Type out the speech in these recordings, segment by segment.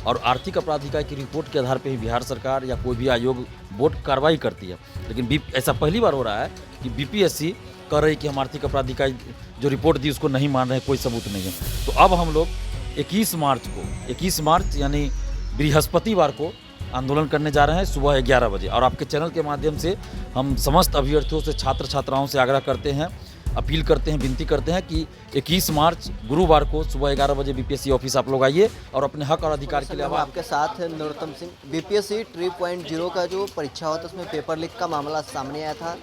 और आर्थिक अपराध इकाई की रिपोर्ट के आधार पर ही बिहार सरकार या कोई भी आयोग बोर्ड कार्रवाई करती है। लेकिन ऐसा पहली बार हो रहा है कि बीपीएससी कह रही कि हम आर्थिक अपराध इकाई जो रिपोर्ट दी उसको नहीं मान रहे, कोई सबूत नहीं है। तो अब हम लोग 21 मार्च यानी बृहस्पतिवार को आंदोलन करने जा रहे हैं सुबह 11 बजे। और आपके चैनल के माध्यम से हम समस्त अभ्यर्थियों से, छात्र छात्राओं से आग्रह करते हैं, अपील करते हैं, विनती करते हैं कि 21 मार्च गुरुवार को सुबह 11 बजे बीपीएससी ऑफिस आप लोग आइए और अपने हक और अधिकार के लिए आपके साथ है नरोत्तम सिंह। बीपीएससी 3.0 का जो परीक्षा हुआ था उसमें पेपर लीक का मामला सामने आया था।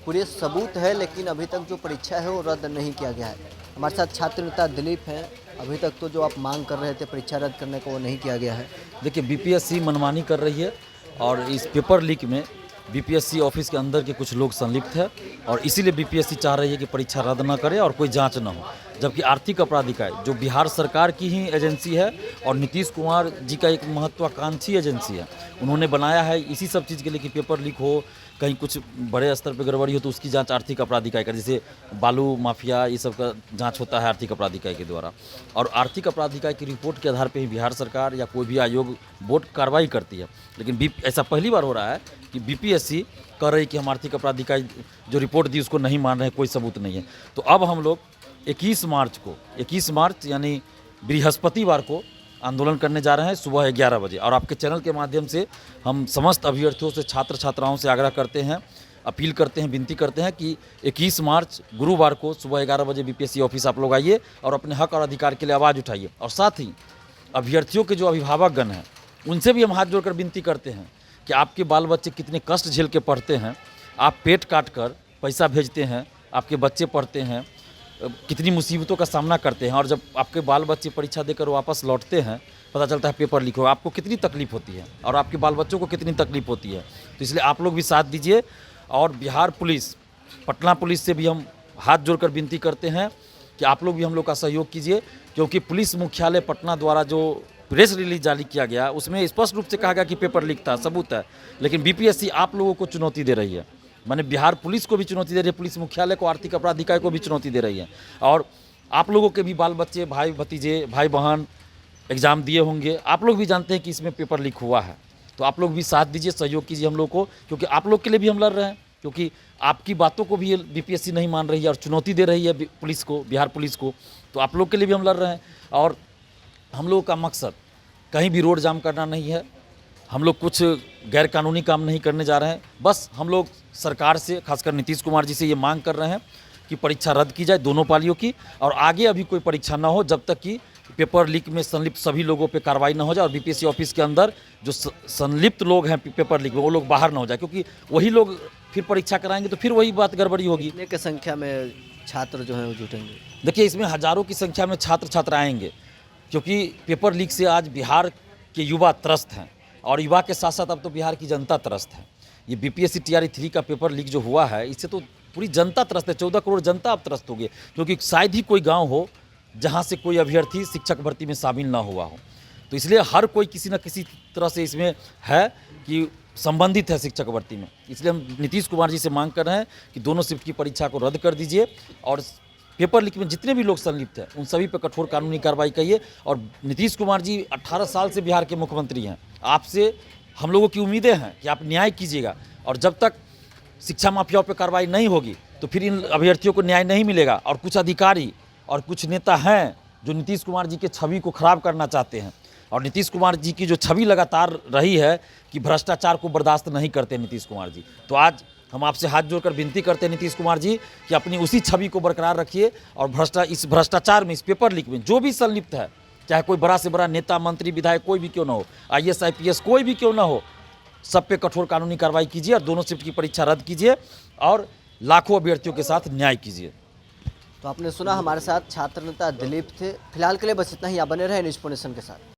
पूरे सबूत है, लेकिन अभी तक जो परीक्षा है वो रद्द नहीं किया गया है। हमारे साथ छात्र नेता दिलीप हैं। अभी तक तो जो आप मांग कर रहे थे परीक्षा रद्द करने को, वो नहीं किया गया है। देखिए, बीपीएससी मनमानी कर रही है और इस पेपर लीक में बीपीएससी ऑफिस के अंदर के कुछ लोग संलिप्त है और इसीलिए बीपीएससी चाह रही है कि परीक्षा रद्द न करे और कोई जांच न हो। जबकि आर्थिक अपराध इकाई जो बिहार सरकार की ही एजेंसी है और नीतीश कुमार जी का एक महत्वाकांक्षी एजेंसी है, उन्होंने बनाया है इसी सब चीज़ के लिए कि पेपर लीक हो, कहीं कुछ बड़े स्तर पर गड़बड़ी हो तो उसकी जांच आर्थिक अपराध इकाई का, जैसे बालू माफिया ये सब का जांच होता है आर्थिक अपराध इकाई के द्वारा। और आर्थिक अपराध इकाई की रिपोर्ट के आधार पर ही बिहार सरकार या कोई भी आयोग बोर्ड कार्रवाई करती है। लेकिन ऐसा पहली बार हो रहा है कि बीपीएससी कह रही कि हम आर्थिक अपराध इकाई जो रिपोर्ट दी उसको नहीं मान रहे, कोई सबूत नहीं है। तो अब हम लोग 21 मार्च यानी बृहस्पतिवार को आंदोलन करने जा रहे हैं सुबह 11 बजे। और आपके चैनल के माध्यम से हम समस्त अभ्यर्थियों से, छात्र छात्राओं से आग्रह करते हैं, अपील करते हैं, विनती करते हैं कि 21 मार्च गुरुवार को सुबह 11 बजे बीपीएससी ऑफिस आप लोग आइए और अपने हक और अधिकार के लिए आवाज़ उठाइए। और साथ ही अभ्यर्थियों के जो अभिभावकगण हैं उनसे भी हम हाथ जोड़कर विनती करते हैं कि आपके बाल बच्चे कितने कष्ट झेल के पढ़ते हैं, आप पेट काट कर पैसा भेजते हैं, आपके बच्चे पढ़ते हैं, कितनी मुसीबतों का सामना करते हैं, और जब आपके बाल बच्चे परीक्षा देकर वापस लौटते हैं पता चलता है पेपर लीक हो, आपको कितनी तकलीफ होती है और आपके बाल बच्चों को कितनी तकलीफ होती है। तो इसलिए आप लोग भी साथ दीजिए। और बिहार पुलिस, पटना पुलिस से भी हम हाथ जोड़कर विनती करते हैं कि आप लोग भी हम लोग का सहयोग कीजिए, क्योंकि पुलिस मुख्यालय पटना द्वारा जो प्रेस रिलीज जारी किया गया उसमें स्पष्ट रूप से कहा गया कि पेपर लीक था, सबूत है। लेकिन बीपीएससी आप लोगों को चुनौती दे रही है, माने बिहार पुलिस को भी चुनौती दे रही है, पुलिस मुख्यालय को, आर्थिक अपराध इकाई को भी चुनौती दे रही है। और आप लोगों के भी बाल बच्चे, भाई भतीजे, भाई बहन एग्ज़ाम दिए होंगे, आप लोग भी जानते हैं कि इसमें पेपर लीक हुआ है। तो आप लोग भी साथ दीजिए, सहयोग कीजिए हम लोग को, क्योंकि आप लोग के लिए भी हम लड़ रहे हैं, क्योंकि आपकी बातों को भी बीपीएससी नहीं मान रही है और चुनौती दे रही है पुलिस को, बिहार पुलिस को। तो आप लोग के लिए भी हम लड़ रहे हैं और हम लोगों का मकसद कहीं भी रोड जाम करना नहीं है, हम लोग कुछ गैर कानूनी काम नहीं करने जा रहे हैं। बस हम लोग सरकार से, खासकर नीतीश कुमार जी से ये मांग कर रहे हैं कि परीक्षा रद्द की जाए दोनों पालियों की, और आगे अभी कोई परीक्षा ना हो जब तक कि पेपर लीक में संलिप्त सभी लोगों पे कार्रवाई ना हो जाए और बीपीएससी ऑफिस के अंदर जो संलिप्त लोग हैं पेपर लीक में वो लोग बाहर ना हो जाए, क्योंकि वही लोग फिर परीक्षा कराएंगे तो फिर वही बात गड़बड़ी होगी। कितने की संख्या में छात्र जो हैं वो जुटेंगे? देखिए, इसमें हज़ारों की संख्या में छात्र छात्रा आएंगे, क्योंकि पेपर लीक से आज बिहार के युवा त्रस्त हैं और युवा के साथ साथ अब तो बिहार की जनता त्रस्त है। ये बीपीएससी TRE 3 का पेपर लीक जो हुआ है इससे तो पूरी जनता त्रस्त है, 14 करोड़ जनता अब त्रस्त हो गई, क्योंकि शायद ही कोई गांव हो जहां से कोई अभ्यर्थी शिक्षक भर्ती में शामिल ना हुआ हो। तो इसलिए हर कोई किसी न किसी तरह से इसमें है कि संबंधित है शिक्षक भर्ती में। इसलिए हम नीतीश कुमार जी से मांग कर रहे हैं कि दोनों शिफ्ट की परीक्षा को रद्द कर दीजिए और पेपर लीक में जितने भी लोग संलिप्त हैं उन सभी पर कठोर कानूनी कार्रवाई करिए। और नीतीश कुमार जी 18 साल से बिहार के मुख्यमंत्री हैं, आपसे हम लोगों की उम्मीदें हैं कि आप न्याय कीजिएगा, और जब तक शिक्षा माफियाओं पर कार्रवाई नहीं होगी तो फिर इन अभ्यर्थियों को न्याय नहीं मिलेगा। और कुछ अधिकारी और कुछ नेता हैं जो नीतीश कुमार जी के छवि को खराब करना चाहते हैं, और नीतीश कुमार जी की जो छवि लगातार रही है कि भ्रष्टाचार को बर्दाश्त नहीं करते नीतीश कुमार जी। तो आज हम आपसे हाथ जोड़कर विनती करते हैं नीतीश कुमार जी कि अपनी उसी छवि को बरकरार रखिए और इस भ्रष्टाचार में, इस पेपर लीक में जो भी संलिप्त है, चाहे कोई बड़ा से बड़ा नेता, मंत्री, विधायक कोई भी क्यों ना हो, IAS IPS कोई भी क्यों ना हो, सब पे कठोर कानूनी कार्रवाई कीजिए और दोनों शिफ्ट की परीक्षा रद्द कीजिए और लाखों अभ्यर्थियों के साथ न्याय कीजिए। तो आपने सुना, हमारे साथ छात्र नेता दिलीप थे। फिलहाल के लिए बस इतना ही। आप बने रहे न्यूज़ नेशन के साथ।